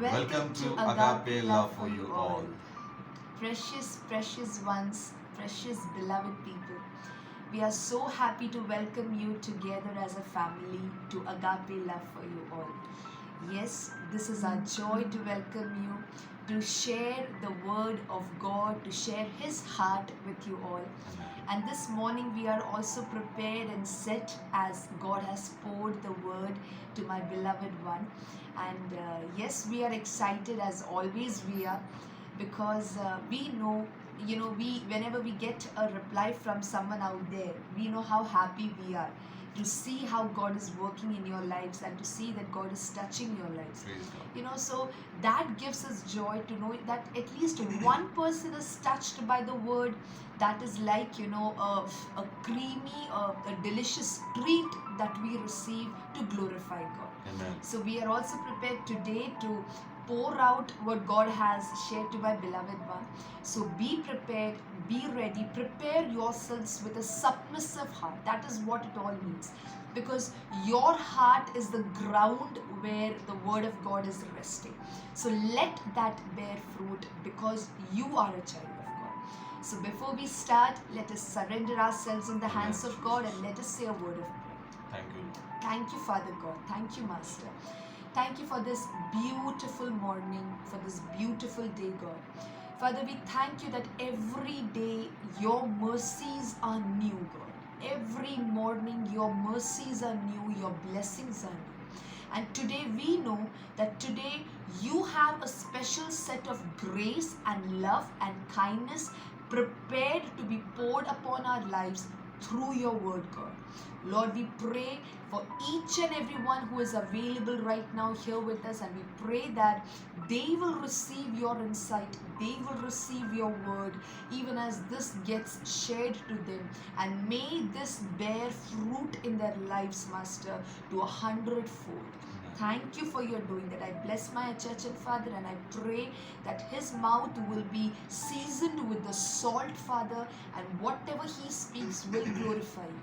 Welcome to Agape Love for You all. Precious, precious ones, precious beloved people. We are so happy to welcome you together as a family to Agape Love for You all. Yes, this is our joy to welcome you, to share the word of God, to share His heart with you all. And this morning we are also prepared and set as God has poured the word to my beloved one. And yes, we are excited as always we are, because we know, we whenever we get a reply from someone out there, we know how happy we are to see how God is working in your lives and to see that God is touching your lives. Praise God. So that gives us joy to know that at least one person is touched by the word. That is like, a creamy, a delicious treat that we receive to glorify God. Amen. So we are also prepared today to pour out what God has shared to my beloved one. So be prepared, be ready, prepare yourselves with a submissive heart. That is what it all means. Because your heart is the ground where the word of God is resting. So let that bear fruit because you are a child of God. So before we start, let us surrender ourselves in the hands of God and let us say a word of prayer. Thank you. Thank you, Father God. Thank you, Master. Thank you for this beautiful morning, for this beautiful day, God. Father, we thank you that every day your mercies are new, God. Every morning your mercies are new, your blessings are new. And today we know that today you have a special set of grace and love and kindness prepared to be poured upon our lives through your word, God. Lord, we pray for each and every one who is available right now here with us, and we pray that they will receive your insight, they will receive your word, even as this gets shared to them, and may this bear fruit in their lives, Master, to 100-fold. Thank you for your doing that. I bless my church and Father, and I pray that his mouth will be seasoned with the salt, Father, and whatever he speaks will glorify you.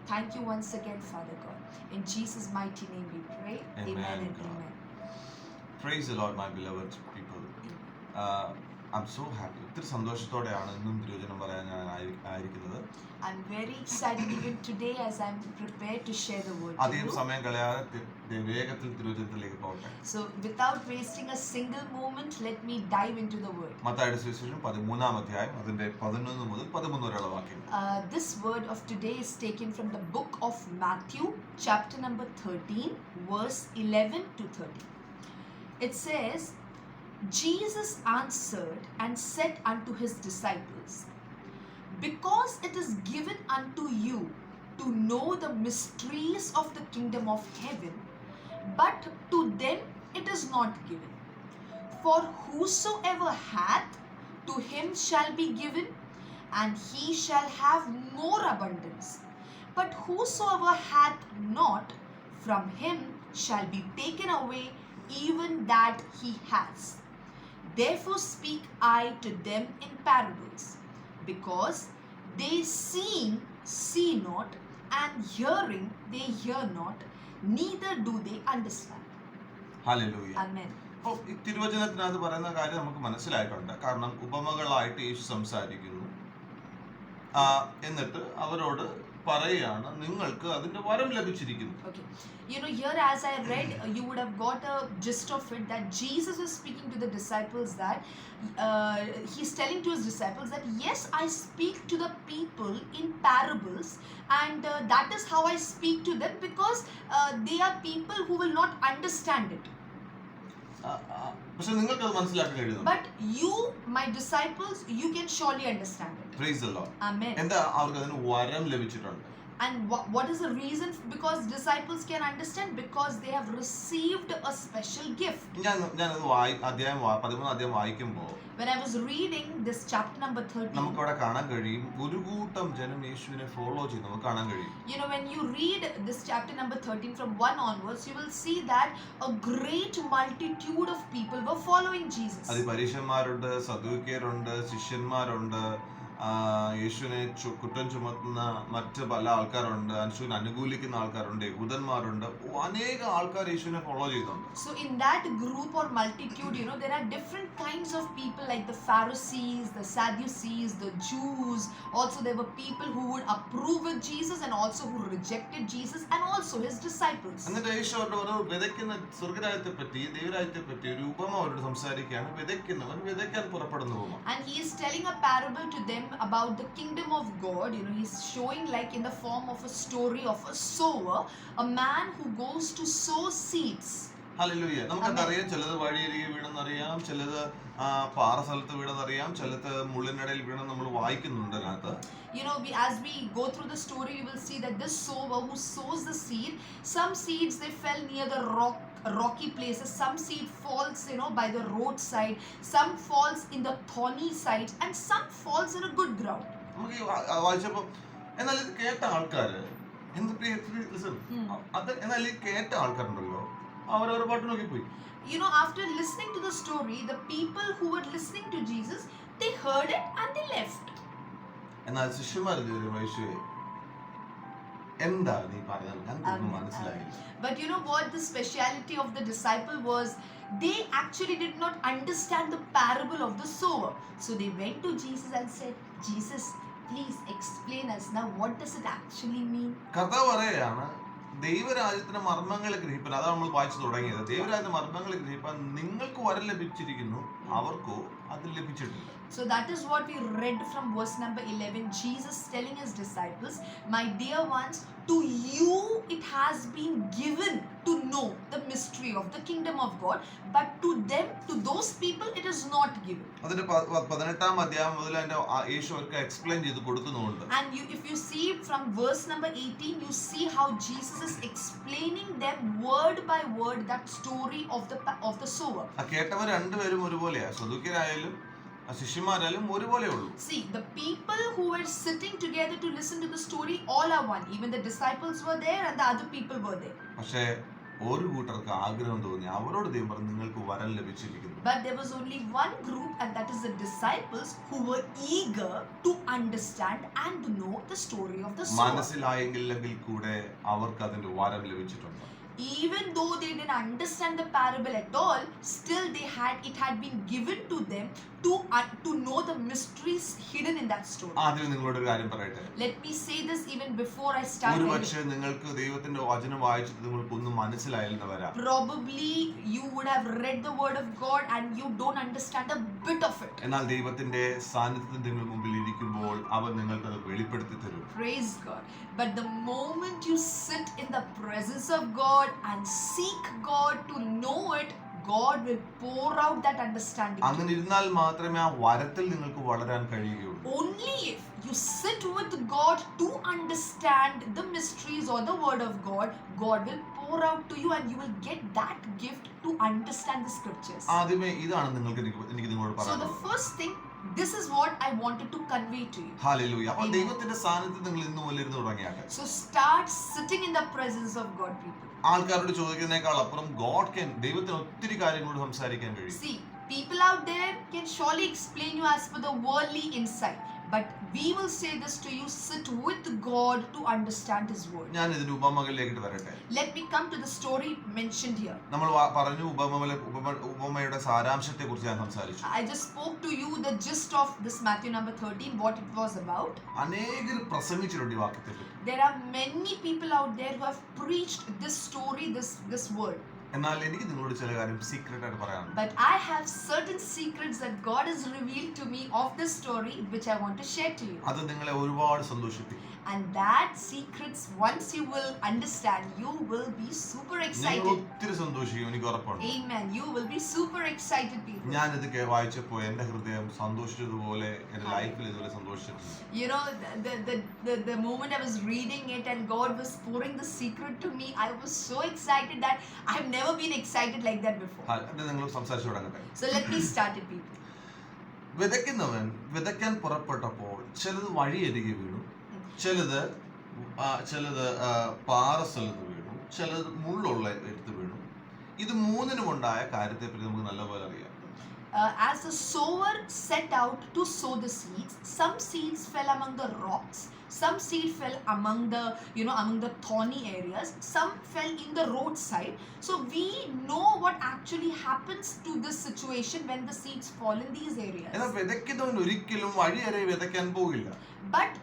Thank you once again, Father God. In Jesus' mighty name we pray. Amen, and God. amen. Praise the Lord, my beloved people. I'm so happy. ഒത്തിരി സന്തോഷത്തോടെയാണ് ഇന്നും തിരുവചനം പറയാൻ ഞാൻ ആയിരിക്കുന്നത്. I'm very excited even today as I'm prepared to share the word to അധികം you. സമയം കളയാതെ വേഗത്തിൽ തിരുവചനത്തിലേക്ക് പോകട്ടെ. So without wasting a single moment, let me dive into the word. മത്തായിയുടെ സുവിശേഷം 13-ാം അധ്യായം അതിന്റെ 11 മുതൽ 13 വരെയുള്ള വാക്യങ്ങൾ. This word of today is taken from the book of Matthew, chapter number 13, verse 11 to 13. It says, Jesus answered and said unto his disciples, because it is given unto you to know the mysteries of the kingdom of heaven, but to them it is not given. For whosoever hath, to him shall be given, and he shall have more abundance. But whosoever hath not, from him shall be taken away even that he has. Therefore speak I to them in parables, because they seeing see not, and hearing they hear not, neither do they understand. Hallelujah. Amen. അപ്പോൾ ഈ തിരുവചനത്തിനകത്ത് പറയുന്ന കാര്യം നമുക്ക് മനസ്സിലായിട്ടുണ്ട്. കാരണം ഉപമകളായിട്ട് യേശു സംസാരിക്കുന്നു. എന്നിട്ട് അവരോട് പറയുകയാണ്, നിങ്ങൾക്ക് അതിന്റെ വരം ലഭിച്ചിരിക്കുന്നു. Okay. Here as I read, you would have got a gist of it that Jesus is speaking to the disciples that he's telling to his disciples that yes, I speak to the people in parables, and that is how I speak to them, because they are people who will not understand it. പക്ഷെ നിങ്ങൾക്ക് അത് മനസ്സിലാക്കാൻ കഴിയുന്നു. But you, my disciples, you can surely understand it. Praise the Lord. Amen. എന്താ അവർക്ക് അതിന് വരം ലഭിച്ചിട്ടുണ്ട്. And what is the reason? Because disciples can understand, because they have received a special gift. ഞാനത് 13-ാം അധ്യായം വായിക്കുമ്പോൾ When I was reading this chapter number 13, നമുക്ക് അവിടെ കാണാൻ കഴിയും ഒരു കൂട്ടം ജനം യേശുവിനെ ഫോളോ ചെയ്ത് നമുക്ക് കാണാൻ കഴിയും. when you read this chapter number 13 from 1 onwards, you will see that a great multitude of people were following Jesus. അത് പരീശന്മാരുണ്ട്, സദൂക്യരുണ്ട്, ശിഷ്യന്മാരുണ്ട്, യേശുവിനെ കുറ്റം ചുമത്തുന്ന മറ്റ് പല ആൾക്കാരുണ്ട്, യേശുവിനെ അനുകൂലിക്കുന്ന ആൾക്കാരുണ്ട്, യഹൂദന്മാരുണ്ട്, അനേക ആൾക്കാർ യേശുവിനെ ഫോളോ ചെയ്യുന്നുണ്ട്. So in that group or multitude, there are different kinds of people, like the Pharisees, the Sadducees, the Jews. Also there were people who would approve with Jesus and also who rejected Jesus, and also his disciples. എന്നിട്ട് യേശു അവരുടെ വിതയ്ക്കുന്ന സ്വർഗരാജ്യത്തെ പറ്റി, ദൈവരാജ്യത്തെ പറ്റി ഒരു ഉപമ അവരോട് സംസാരിക്കുകയാണ്. വിതയ്ക്കുന്നവൻ വിതയ്ക്കാൻ പുറപ്പെടുന്ന ഉപമ. And he is telling a parable to them about the kingdom of God. He's showing, like in the form of a story of a sower, a man who goes to sow seeds. Hallelujah. നമുക്കറിയാം, ചിലത് വഴിയരികെ വീണെന്നറിയാം, ചിലത് പാറ സ്ഥലത്ത് വീണെന്നറിയാം, ചിലത് മുള്ളിനിടയിൽ വീണെന്ന് നമ്മൾ വായിക്കുന്നുണ്ട് അതിനകത്ത്. As we go through the story, you will see that this sower who sows the seed, some seeds they fell near the rocky places, some seed falls by the roadside, some falls in the thorny side, and some falls in a good ground. നമുക്ക് വായിച്ചപ്പോ എന്നാൽ ഇത് കേട്ട ആൾക്കാര് എന്നാൽ ഈ കേട്ട ആൾക്കാരുണ്ടല്ലോ, അവരവരുടെ പാട്ട് നോക്കിപ്പോയി. After listening to the story, the people who were listening to Jesus, they heard it and they left. എന്നാൽ ശിഷ്യന്മാർ യേശുവേ, എന്താ നീ പറഞ്ഞത്? ഞങ്ങൾക്ക് മനസ്സിലായില്ല. But you know what the speciality of the disciple was? They actually did not understand the parable of the sower. So they went to Jesus and said, Jesus, please explain us. Now what does it actually mean? കർത്താവ് പറയാണ്, ദൈവരാജ്യത്തിന്റെ മർമ്മങ്ങൾ ഗ്രഹിപ്പാൻ, അതാണ് നമ്മൾ വായിച്ചു തുടങ്ങിയത്. ദൈവരാജ്യത്തിന്റെ മർമ്മങ്ങൾ ഗ്രഹിപ്പാൻ നിങ്ങൾക്ക് വരം ലഭിച്ചിരിക്കുന്നു, അവർക്കോ അത് ലഭിച്ചിട്ടില്ല. So that is what we read from verse number 11. Jesus telling his disciples, my dear ones, to you it has been given to know the mystery of the kingdom of God, but to them, to those people, it is not given. അതിന്റെ 18-ാം അധ്യായം മുതൽ അതിന്റെ യേശു അവർക്ക് explain ചെയ്ത് കൊടുക്കുന്നുണ്ട്. And if you see from verse number 18, you see how Jesus is explaining them word by word that story of the sower. കേട്ടവർ രണ്ടുപേരും ഒരുപോലെയാ, സദൂക്യരായാലും ശിഷ്യന്മാരായാലും ഒരുപോലെ ഉള്ളൂ. See, the people who were sitting together to listen to the story, all are one. Even the disciples were there and the other people were there. പക്ഷേ ഒരു കൂട്ടർക്ക് ആഗ്രഹം തോന്നി, അവരോട് ദൈവം പറഞ്ഞു, നിങ്ങൾക്ക് വരം ലഭിച്ചിരിക്കുന്നു. But there was only one group, and that is the disciples who were eager to understand and to know the story of the sower. മനസ്സിലായെങ്കിൽ കൂടെ അവർക്ക് അതിന്റെ വരം ലഭിച്ചിട്ടുണ്ട്. Even though they didn't understand the parable at all, still it had been given to them to know the mysteries hidden in that story. ആദ്യം നിങ്ങളോട് ഒരു കാര്യം പറയട്ടെ. Let me say this even before I start. ഒരുപക്ഷേ നിങ്ങൾക്ക് ദൈവത്തിന്റെ വചനം വായിച്ചിട്ട് നിങ്ങൾക്കൊന്നും മനസ്സിലായില്ലെന്ന് വരാം. Probably you would have read the word of God and you don't understand a bit of it. എന്നാൽ ദൈവത്തിന്റെ സാന്നിധ്യത്തിൽ നിങ്ങൾ മുമ്പിൽ ഇരിക്കുമ്പോൾ അവൻ നിങ്ങൾക്ക് അത് വെളിപ്പെടുത്തി തരും. Praise God. But the moment you sit in the presence of God and seek God to know it, God will pour out that understanding. അങ്ങനെ ഇരുന്നാൽ മാത്രമേ ആ വരത്തിൽ നിങ്ങൾക്ക് വളരാൻ കഴിയുകയുള്ളൂ. Only if you sit with God to understand the mysteries or the word of God, God will pour out to you and you will get that gift to understand the scriptures. ആദ്യമേ ഇതാണ് എനിക്ക് നിങ്ങളോട് So the പറയാനുള്ളത്. first thing, this is what I wanted to convey to you. Hallelujah. അപ്പോൾ ദൈവത്തിന്റെ സാന്നിധ്യം നിങ്ങൾ ഇന്ന് മുതൽ ഇരുന്ന് തുടങ്ങിയാട്ടെ. So start sitting in the presence of God, people. ആൾക്കാരോട് ചോദിക്കുന്നതിനേക്കാൾ അപ്പുറം ദൈവത്തിന് ഒത്തിരി കാര്യങ്ങളോട് സംസാരിക്കാൻ കഴിയും. See, people out there can surely explain you as per the worldly insight, but we will say this to you: sit with God to understand His word. ഞാൻ ഇതിന്റെ ഉപമകളിലേക്ക് വരട്ടെ. Let me come to the story mentioned here. നമ്മൾ പറഞ്ഞു ഉപമയുടെ സാരാംശത്തെ കുറിച്ച് ഞാൻ സംസാരിച്ചു. I just spoke to you the gist of this Matthew number 13, what it was about. അനേകർ പ്രസംഗിച്ചിട്ടുണ്ട് ഈ വാക്യത്തെപ്പറ്റി. There are many people out there who have preached this story, this word. എന്നാൽ എനിക്ക് നിങ്ങളോട് ചില കാര്യം സീക്രട്ട് ആയിട്ട് പറയാനുണ്ട്. But I have certain secrets that God has revealed to me of this story, which I want to share to you. അത് നിങ്ങളെ ഒരുപാട് സന്തോഷിപ്പിക്കും. And that secrets, once you will understand, you will be super excited. ഒത്തിരി സന്തോഷിക്കും, എനിക്ക് ഉറപ്പുണ്ട്. Amen. You will be super excited, people. ഞാൻ ഇത് വായിച്ചപ്പോൾ എൻ്റെ ഹൃദയം സന്തോഷിച്ചതുപോലെ എൻ്റെ ലൈഫിൽ ഇതുവരെ സന്തോഷിച്ചിട്ടുണ്ട്. The moment I was reading it and God was pouring the secret to me, I was so excited that I have never been excited like that before. നിങ്ങൾ സംസാരിച്ചു തുടങ്ങട്ടെ. So let me start it, people. വിതയ്ക്കുന്നവൻ വിതയ്ക്കാൻ പുറപ്പെട്ടപ്പോൾ ചിലത് വഴിയരികെ വീണു, ചിലത് പാറ സ്ഥലത്ത് വീണു, ചിലത് മുള്ളുള്ള എടുത്ത് വീണു. ഇത് മൂന്നിനും ഉണ്ടായ കാര്യത്തെ പറ്റി നമുക്ക് നല്ലപോലെ അറിയാം. as the sower set out to sow the seeds, some seeds fell among the rocks, some seed fell among the among the thorny areas, some fell in the roadside. So we know what actually happens to this situation when the seeds fall in these areas. എന്നാൽ വിതയ്ക്കുന്നവൻ ഒരിക്കലും വഴിയരെ വിതയ്ക്കാൻ പോകില്ല. But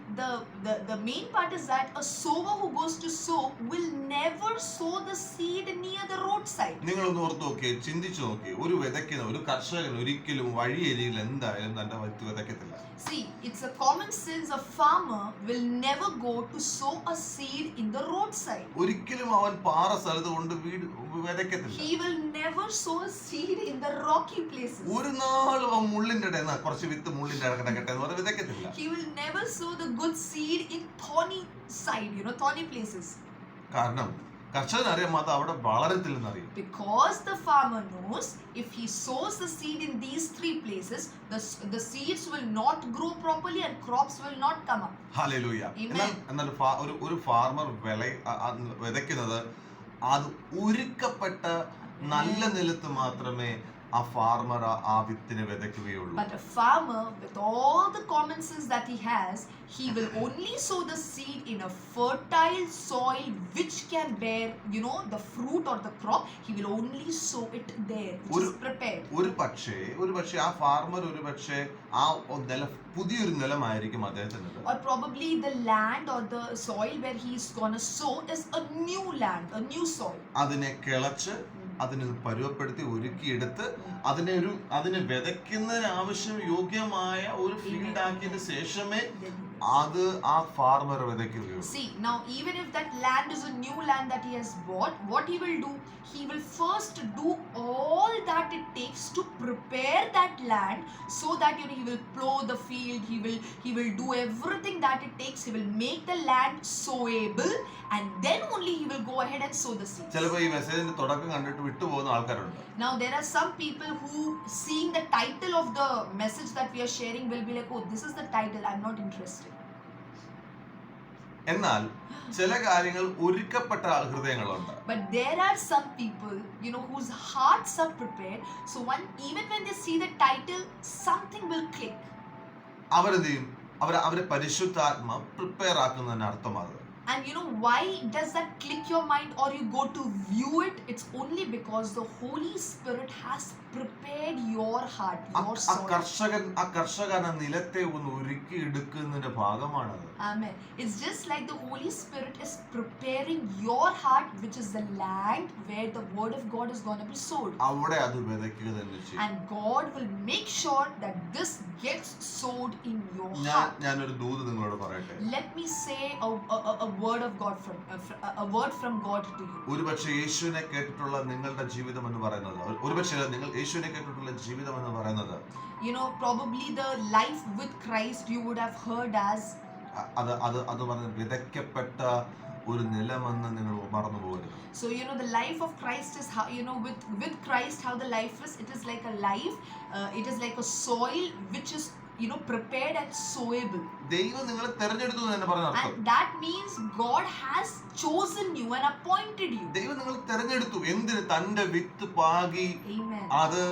the main part is that a sower who goes to sow will never sow the seed near the roadside. നിങ്ങളൊന്ന് ഓർത്ത് നോക്കിയേ, ചിന്തിച്ചു നോക്കിയേ, ഒരു വിതയ്ക്കുന്ന ഒരു കർഷകൻ ഒരിക്കലും വഴിയരിയിൽ എന്തായാലും തന്റെ വിത്ത് വിതയ്ക്കത്തില്ല. See, it's a common sense. A farmer will never go to sow a seed in the roadside. ഒരിക്കലും അവൻ പാറ സ്ഥലത്ത് കൊണ്ട് വിതയ്ക്കത്തില്ല. He will never sow a seed in the rocky places. ഒരു നാളും അവൻ മുള്ളിന്റെ ഇടയിൽ കുറച്ച് വിത്ത് മുള്ളിന്റെ ഇടക്കട്ടെ എന്ന് പറഞ്ഞ് വിതയ്ക്കത്തില്ല. He will never sow the good seed in thorny side, thorny places. കാരണം കർഷകൻ അറിയാം അത് അവിടെ വളരത്തില്ലെന്നറിയും. Because the farmer knows if he sows the seed in these three places, the seeds will not grow properly and crops will not come up. Hallelujah. എന്നാൽ ഒരു farmer വിതയ്ക്കുന്നത് അത് ഒരുക്കപ്പെട്ട നല്ല നിലത്ത് മാത്രമേ ആ ഫാർമർ ആ വിത്തിനെ വിതയ്ക്കുകയുള്ളൂ. But a farmer, with all the common sense that he has, he will only sow the seed in a fertile soil which can bear, the fruit or the crop. He will only sow it there, which is prepared. ഒരു പക്ഷേ ആ farmer ആ പുതിയൊരു നിലമായിരിക്കും അദ്ദേഹത്തിനുള്ളത്. Or probably the land or the soil where he is gonna sow is a new land, a new soil. അതിനെ കിളച്ച് അതിനെ പരുവപ്പെടുത്തി ഒരുക്കിയെടുത്ത് അതിനെ വിതയ്ക്കുന്നതിന് ആവശ്യം യോഗ്യമായ ഒരു ഫീൽഡ് ആക്കിയതിന് ശേഷമേ അത് ആ farmer വിതയ്ക്കുകയുള്ളൂ. See, now even if that land is a new land that he has bought, what he will do, he will first do all that it takes to prepare that land so that he will plow the field, he will do everything that it takes, he will make the land sowable, and then only he will go ahead and sow the seeds. ചിലപ്പോൾ ഈ മെസ്സേജിന്റെ തുടക്കം കണ്ടിട്ട് വിട്ടുപോകുന്ന ആൾക്കാരുണ്ട്. Now there are some people who, seeing the title of the message that we are sharing, will be like, oh, this is the title, I'm not interested. എന്നാൽ ചില കാര്യങ്ങൾ ഒരുക്കപ്പെട്ട ഹൃദയങ്ങളുണ്ട്. But there are some people, whose hearts are prepared. So even when they see the title, something will click. അവരെന്ത് ചെയ്യും? അവരെ പരിശുദ്ധാത്മ prepare ആക്കുന്നതിന് അർത്ഥമാകും. And why does that click your mind or you go to view it? It's only because the Holy Spirit has prepared your heart, your soul. ആ കർഷകൻ നിലത്തെ ഒന്ന് ഒരുക്കി എടുക്കുന്നതിന്റെ ഭാഗമാണത്. Amen. It's just like the Holy Spirit is preparing your heart, which is the land where the word of God is going to be sowed. അവിടെ അത് വിതയ്ക്കുക തന്നെ ചെയ്യും. And God will make sure that this gets sowed in your heart. ഞാനൊരു ദൂത് നിങ്ങളോട് പറയട്ടെ. Let me say a word of God a word from God to you. ഒരുപക്ഷേ യേശുവിനെ കേട്ടിട്ടുള്ള നിങ്ങളുടെ ജീവിതം എന്ന് പറയുന്നത്, ഒരുപക്ഷേ നിങ്ങൾ യേശുവിനെ കേട്ടിട്ടുള്ള ജീവിതം എന്ന് പറയുന്നത്, probably the life with Christ you would have heard as അത് പറഞ്ഞ വിതയ്ക്കപ്പെട്ട ഒരു നിലമെന്ന് നിങ്ങൾ മറന്നു പോകരുത്. So the life of Christ is how, with Christ how the life is. It is like a life, it is like a soil which is prepared and sowable. ദൈവം നിങ്ങളെ തിരഞ്ഞെടുത്തു എന്ന് പറഞ്ഞ അർത്ഥം. And that means God has chosen you and appointed you. ദൈവം നിങ്ങളെ തിരഞ്ഞെടുത്തു. എന്തിന്? തന്റെ വിത്ത് പാകി Amen. അത്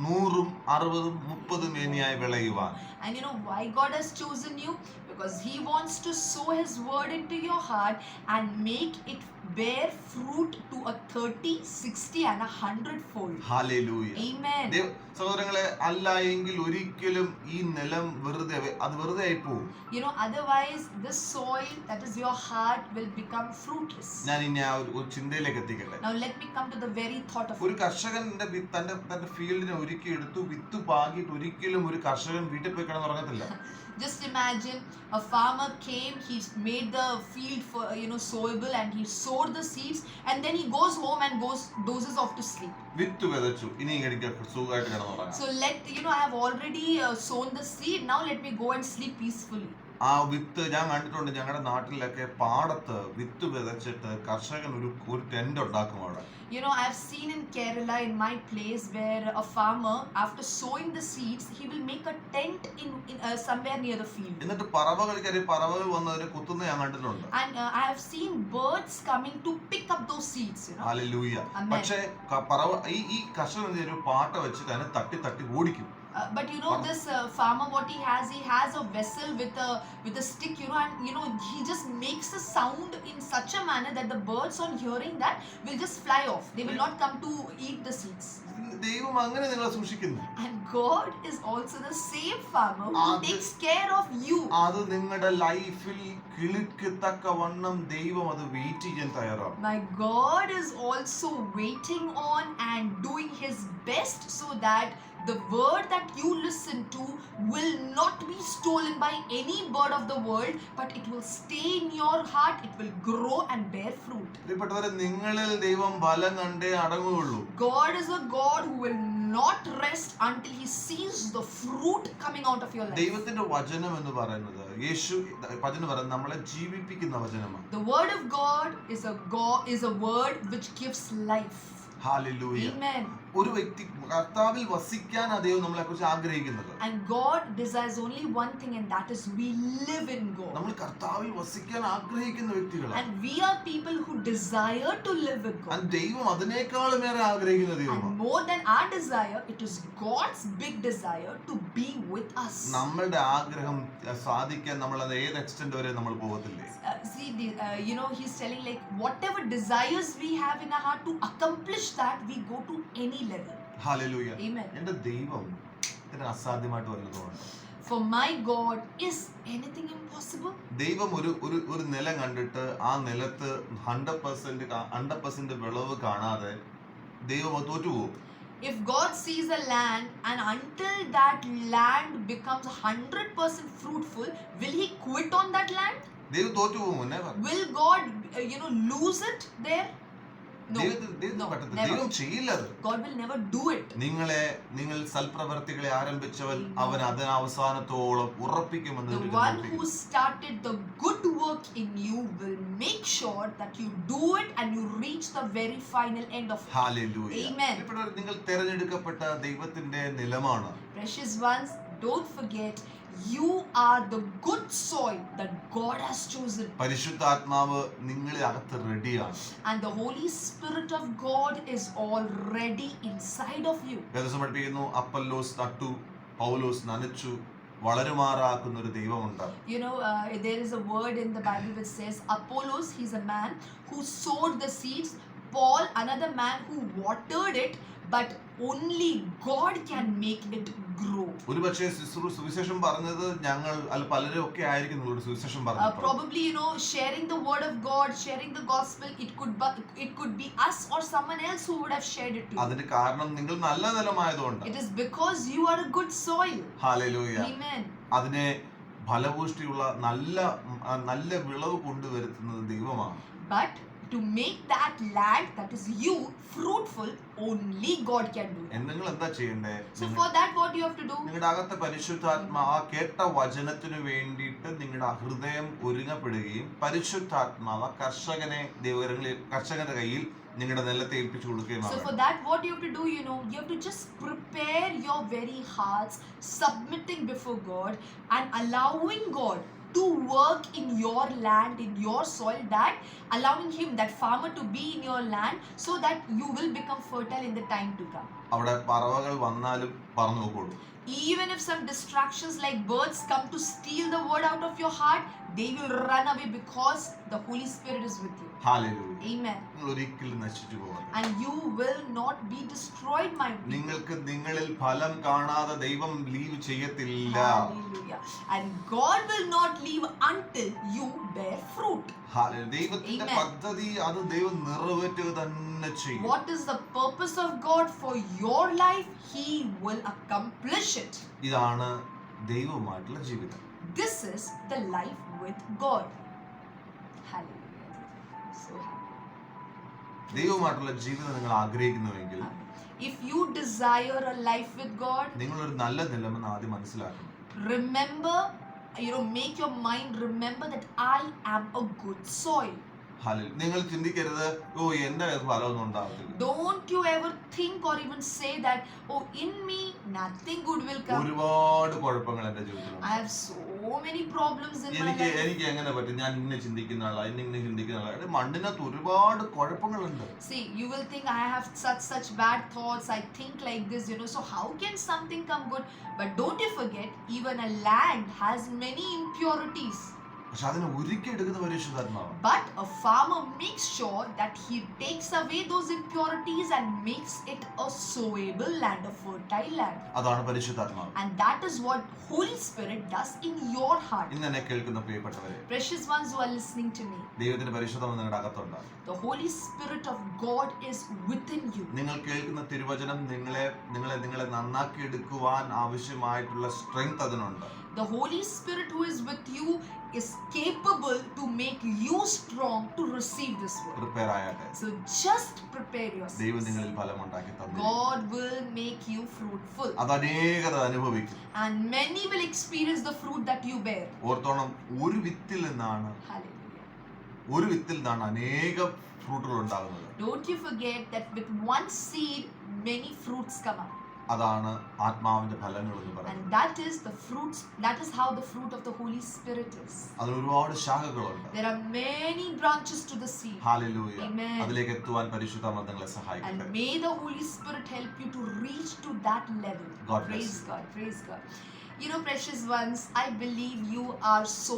100, 60, 30 മേനിയായി വിളയുവാൻ. And why God has chosen you? Because he wants to sow his word into your heart and make it bear fruit to a 30, 60 and 100 fold. Hallelujah. Amen. സഹോദരങ്ങളെ, അല്ല എങ്കിൽ ഒരിക്കലും ഈ നിലം വെറുതെ ആയി പോകും. Otherwise this soil, that is your heart, will become fruitless. ഞാൻ ഇനി ആ ഒരു ചിന്തയിലേക്ക് എത്തിക്കട്ടെ. Now let me come to the very thought of ഒരു കർഷകന്റെ തന്റെ ഫീൽഡിനെ ഒരുക്കി എടുത്തു, വിത്ത് പാകിയിട്ട് ഒരിക്കലും ഒരു കർഷകൻ വീട്ടിൽ പോയി കിടന്നുറങ്ങത്തില്ല. Just imagine a farmer came, he made the field for sowable and he sowed the seeds, and then he goes home and dozes off to sleep. വിത്ത് വിതച്ചു, ഇനി എനിക്ക് സുഖമായിട്ട് കിടന്നുറങ്ങാം. So I have already sown the seed, now let me go and sleep peacefully. ആ വിത്ത് ഞാൻ കണ്ടിട്ടുണ്ട്. ഞങ്ങളുടെ നാട്ടിലൊക്കെ പാടത്ത് വിത്ത് വിതച്ചിട്ട് കർഷകൻ ഒരു ടെന്റ് ഉണ്ടാക്കും അവിടെ. You know, I've seen in Kerala, in my place, where a farmer, after sowing the seeds, he will make a tent in somewhere near the field. എന്നിട്ട് പറവകൾ വന്ന് അതിനെ കുത്തുന്ന ഞാൻ കണ്ടിട്ടുണ്ട്. And I have seen birds coming to pick up those seeds, you know. Hallelujah. Amen. പക്ഷേ ഈ കർഷകൻ ഒരു പാട്ട വെച്ചിട്ട് അതിനെ തട്ടി ഓടിക്കും. But you know, this farmer, what he has a vessel with a stick, you know, and you know, he just makes a sound in such a manner that the birds, on hearing that, will just fly off. They will not come to eat the seeds. ദൈവം അങ്ങനെ നിങ്ങളെ സൂക്ഷിക്കുന്നു. And God is also the same farmer who takes care of you. അത് നിങ്ങളുടെ ലൈഫിൽ കിളിക്കത്തക്കവണ്ണം ദൈവം അത് wait ചെയ്യാൻ തയ്യാറാണ്. My God is also waiting on and doing his best so that the word that you listen to will not be stolen by any bird of the world, but it will stay in your heart, it will grow and bear fruit. പ്രിയപ്പെട്ടവരെ, നിങ്ങളിൽ ദൈവം ഫലം കണ്ടേ അടങ്ങുകയുള്ളൂ. God is a God who will not rest until he sees the fruit coming out of your life. ദൈവത്തിന്റെ വചനം എന്ന് പറയുന്നത് വചനം പറയുന്നത് നമ്മളെ ജീവിപ്പിക്കുന്ന വചനമാണ്. The word of God is a word which gives life. Hallelujah. Amen. ഒരു വ്യക്തി കർത്താവിൽ വസിക്കാൻ ദൈവം നമ്മളെ കുറിച്ച് ആഗ്രഹിക്കുന്നത്. And God desires only one thing, and that is we live in God. നമ്മൾ കർത്താവിൽ വസിക്കാൻ ആഗ്രഹിക്കുന്ന വ്യക്തികളാണ്. And we are people who desire to live with God. ദൈവം അതിനേക്കാളും ഏറെ ആഗ്രഹിക്കുന്ന ദൈവമാണ്. And more than our desire, it is God's big desire to be with us. നമ്മളുടെ ആഗ്രഹം സാധിക്കാൻ നമ്മൾ അത് ഏത് എക്സ്റ്റെന്റ് വരെ നമ്മൾ പോകത്തില്ലേ? You know, he's telling like whatever desires we have in our heart, to accomplish that we go to any level. Hallelujah. Amen. എൻ്റെ ദൈവം ഇതിന് അസാധ്യമായിട്ട് വല്ലതുമാണ്. For my God, is anything impossible? ദൈവം ഒരു നിലം കണ്ടിട്ട് ആ നിലത്ത് 100% വിളവ് കാണാതെ ദൈവം തോറ്റുപോകും. If God sees a land and until that land becomes 100% fruitful, will he quit on that land? ദൈവം തോറ്റുപോകും. Will God lose it there? No, ദൈവം ചെയ്യില്ല. God will never do it. നിങ്ങൾ സൽപ്രവർത്തികളെ ആരംഭിച്ചവൻ അവൻ അതിന് അവസാനത്തോളം ഉറപ്പിക്കുമെന്ന്. The one who started the good work in you will make sure that you do it and you reach the very final end of it. Hallelujah. Amen. നിങ്ങൾ തിരഞ്ഞെടുക്കപ്പെട്ട ദൈവത്തിന്റെ നിലമാണ്. Precious ones, don't forget, you are the good soil that God has chosen. പരിശുദ്ധാത്മാവ് നിങ്ങളെ അകത്ത് റെഡിയാണ്. And the Holy Spirit of God is already inside of you. വേദം പഠിപ്പിക്കുന്നു, Apollos നട്ടു, പൗലോസ് നനച്ചു, വളരുമാറാക്കുന്ന ഒരു ദൈവമുണ്ട്. You know, there is a word in the Bible which says Apollos, he's a man who sowed the seeds. Paul, another man who watered it, but only God can make it grow. ഒരുപക്ഷേ സുവിശേഷം പറഞ്ഞത് ഞങ്ങൾ പലരും ഒക്കെ ആയിരിക്കും സുവിശേഷം പറഞ്ഞത്. Probably, you know, sharing the word of God, sharing the gospel, it could be us or someone else who would have shared it to you. അതിന് കാരണം നിങ്ങൾ നല്ല നിലമായതുകൊണ്ട്. It is because you are a good soil. Hallelujah. Amen. അതിനെ ഫലപുഷ്ടിയുള്ള നല്ല വിളവ് കൊണ്ടുവരുത്തുന്നത് ദൈവമാണ്. But to make that land, that is you, fruitful, only God can do. നിങ്ങൾ എന്താ ചെയ്യണ്ടേ? So for that, what you have to do? നിങ്ങളുടെ അകത്തെ പരിശുദ്ധാത്മാ ആ കേട്ട വചനത്തിന് വേണ്ടിയിട്ട് നിങ്ങളുടെ ഹൃദയം ഒരുങ്ങപ്പെടുകയും പരിശുദ്ധാത്മാവ് കർഷകന്റെ കയ്യിൽ നിങ്ങളുടെ നിലത്തെ ഏൽപ്പിച്ചു കൊടുക്കുകയും. So for that, what you have to do, you know, you have to just prepare your very hearts, submitting before God and allowing God to work in your land, in your soil, that allowing him, that farmer, to be in your land so that you will become fertile in the time to come. അവിടെ പറവകൾ വന്നാലും പറന്നു പോകുള്ളൂ. Even if some distractions like birds come to steal the word out of your heart, they will run away because the Holy Spirit is with you. Hallelujah. Amen. നിങ്ങൾ ഒരിക്കലും നശിച്ചു പോകരുത്. And you will not be destroyed, my people. നിങ്ങളിൽ ഫലം കാണാതെ ദൈവം leave ചെയ്യത്തില്ല. Hallelujah. And God will not leave until you bear fruit. ദൈവത്തിന്റെ പദ്ധതി അത് ദൈവം നിറവേറ്റുക തന്നെ ചെയ്യും. What is the purpose of God for your life? He will accomplish it. ഇതാണ് ദൈവവുമായിട്ടുള്ള ജീവിതം. This is the life with God. Hallelujah. So happy. ദൈവവുമായിട്ടുള്ള ജീവിതം നിങ്ങൾ ആഗ്രഹിക്കുന്നുവെങ്കിൽ, if you desire a life with God, നിങ്ങളൊരു നല്ല നിലമെന്ന് ആദ്യം മനസ്സിലാക്കണം. Remember, make your mind remember that I am a good soil. Hallelujah. നിങ്ങൾ ചിന്തിക്കരുത്, ഓ എന്റെ ഫലമൊന്നും ഉണ്ടാകത്തില്ല. Don't you ever think or even say that, oh, in me nothing good will come. ഒരുപാട് കുഴപ്പങ്ങൾ എന്റെ ജീവിതത്തിലുണ്ട്. I have so many problems in my life. എനിക്ക് എങ്ങനെ പറ്റും? ഞാൻ ഇങ്ങനെ ചിന്തിക്കുന്ന ആളാ, ഇങ്ങനെ ചിന്തിക്കുന്ന ആളാ. മണ്ണിനകത്ത് ഒരുപാട് കുഴപ്പങ്ങളുണ്ട്. See, you will think I have such bad thoughts. I think like this, So how can something come good? But don't you forget, even a land has many impurities. പക്ഷെ അതിനെ ഒരുക്കി എടുക്കുന്ന പരിശുദ്ധാത്മാവാണ്. But a farmer makes sure that he takes away those impurities and makes it a sowable land, a fertile land. അതാണ് പരിശുദ്ധാത്മാവ്. And that is what Holy Spirit does in your heart. ഇന്ന് എന്നെ കേൾക്കുന്ന പ്രിയപ്പെട്ടവരെ, Precious ones who are listening to me, ദൈവത്തിന്റെ പരിശുദ്ധാത്മ നിങ്ങളുടെ അകത്തുണ്ട്. the Holy Spirit of God is within you. നിങ്ങൾ കേൾക്കുന്ന തിരുവചനം നിങ്ങളെ നന്നാക്കി എടുക്കുവാൻ ആവശ്യമായിട്ടുള്ള സ്ട്രെങ്ത് അതിനുണ്ട്. The Holy Spirit who is with you is capable to make you strong to receive this word. Prepare ആയാട്ടെ. So just prepare yourself. ദൈവം നിങ്ങളിൽ ഫലമുണ്ടാക്കി തന്നു. God will make you fruitful. അത് അനേകത അനുഭവിക്കും. And many will experience the fruit that you bear. ഓർത്തോണം, ഒരു വിത്തിൽ നിന്നാണ് അനേക ഫ്രൂട്ടുകൾ ഉണ്ടാകുന്നത്. Don't you forget that with one seed many fruits come up. അതാണ് ആത്മാവിന്റെ ഫലങ്ങൾ എന്ന് പറയുന്നത്. And that is how the fruit of the Holy Spirit is. അതിന് ഒരുപാട് ശാഖകളുണ്ട്. There are many branches to the seed. Hallelujah. Amen. അതിലേക്ക് എത്തുവാൻ പരിശുദ്ധാത്മാവ് നിങ്ങളെ സഹായിക്കട്ടെ. And may the Holy Spirit help you to reach to that level. God bless Praise you. God, praise God. Precious ones, I believe you are so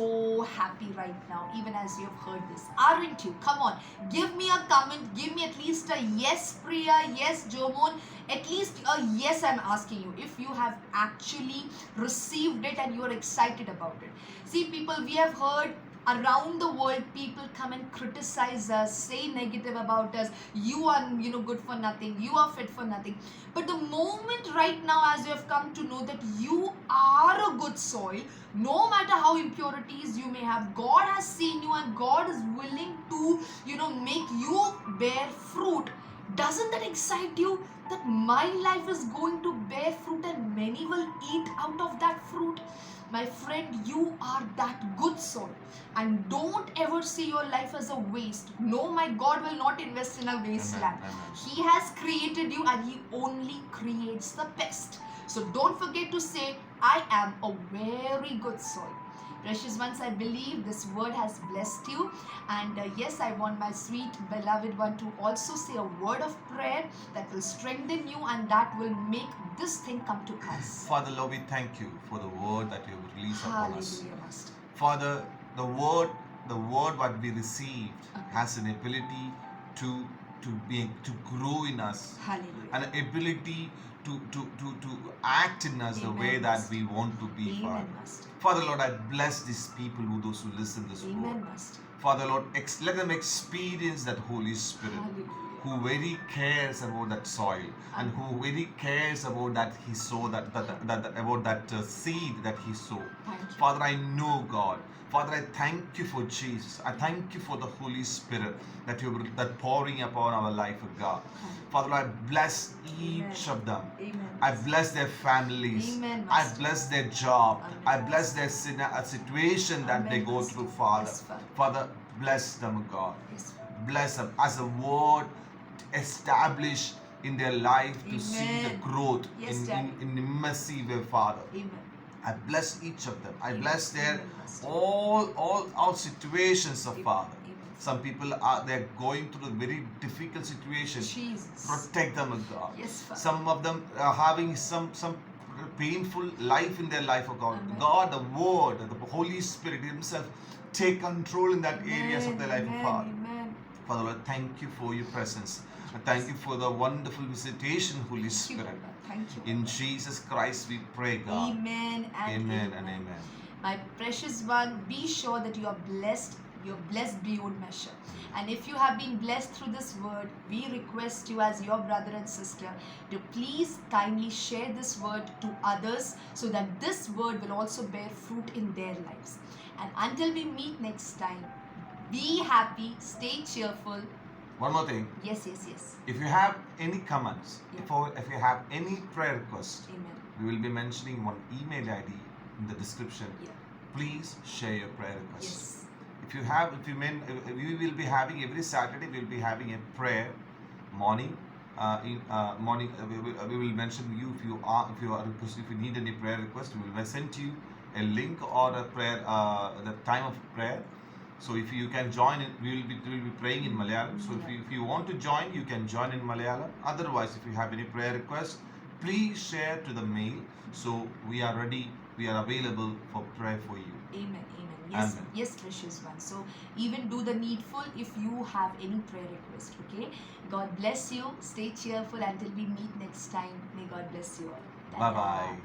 happy right now, even as you have heard this. Aren't you? Come on, give me a comment. Give me at least a yes, Priya, yes, Jomon. At least a yes, I'm asking you. If you have actually received it and you are excited about it. See, people, we have heard around the world people come and criticize us, say negative about us. You are good for nothing, you are fit for nothing. But the moment right now, as you have come to know that you are a good soil, no matter how impurities you may have, God has seen you and God is willing to make you bear fruit. Doesn't that excite you, that my life is going to bear fruit and many will eat out of that fruit? My friend, you are that good soil, and don't ever see your life as a waste. No, my God will not invest in a wasteland. Amen. He has created you and He only creates the best. So don't forget to say, I am a very good soil. Precious ones, I believe this word has blessed you, and yes, I want my sweet beloved one to also say a word of prayer that will strengthen you and that will make this thing come to pass. Father, Lord, we thank you for the word that you have released upon us. Hallelujah, Master. Father, the word what we received has an ability to grow in us, Hallelujah. an ability to act in us the Amen, way that Master. we want to be, Amen, Father. Master. Father, Lord, I bless these people, those who listen this Amen, word. Master. Father, Lord, let them experience that Holy Spirit, Hallelujah. who very cares about that soil and who very cares about that he sow about that seed that he sow. Thank you. Father, I know, God. Father, I thank you for Jesus. I thank you for the Holy Spirit that pouring upon our life, God. Father, I bless each Amen. of them. Amen. I bless their families. Amen, I Master. bless their job. Amen, I bless their situation that Amen, they go Master. through, Father. Yes, Father. Father, bless them, God. Yes. Bless them as a word establish in their life to see the Amen. growth Yes, Daddy. in immersive way, Father. Amen. I bless each of them. I Amen. bless their Amen, Master. all situations of Amen. Father. Amen. Some people they're going through a very difficult situation. Jesus. Protect them, God. Yes, Father. Some of them are having some painful life in their life, God. Amen. God, the Word, the Holy Spirit Himself, take control in that areas of their life, Amen. Father. Amen. Father, Lord, thank you for your presence. I thank you for the wonderful visitation, Holy Thank you, Spirit. Lord. Thank you. In Lord. Jesus Christ we pray, God. Amen and Amen and amen. My precious one, be sure that you are blessed. You're blessed beyond measure. And if you have been blessed through this word, we request you as your brother and sister to please kindly share this word to others so that this word will also bear fruit in their lives. And until we meet next time, be happy, stay cheerful. One more thing. Yes. If you have any comments, Yeah. if you have any prayer request, Amen. we will be mentioning one email ID in the description. Yeah. Please share your prayer request. Yes. If if you mean, we will be having every Saturday. We will be having a prayer morning. Morning, we will mention you if you are if you need any prayer request. We will send you a link or a prayer, the time of prayer. So if you can join it, we will be praying in Malayalam. So if you want to join, you can join in Malayalam. Otherwise, if you have any prayer request, please share to the mail. So we are ready. We are available for prayer for you. Amen. Amen. Yes, Amen. yes, precious one. So even do the needful if you have any prayer request. Okay. God bless you. Stay cheerful until we meet next time. May God bless you all. Bye bye.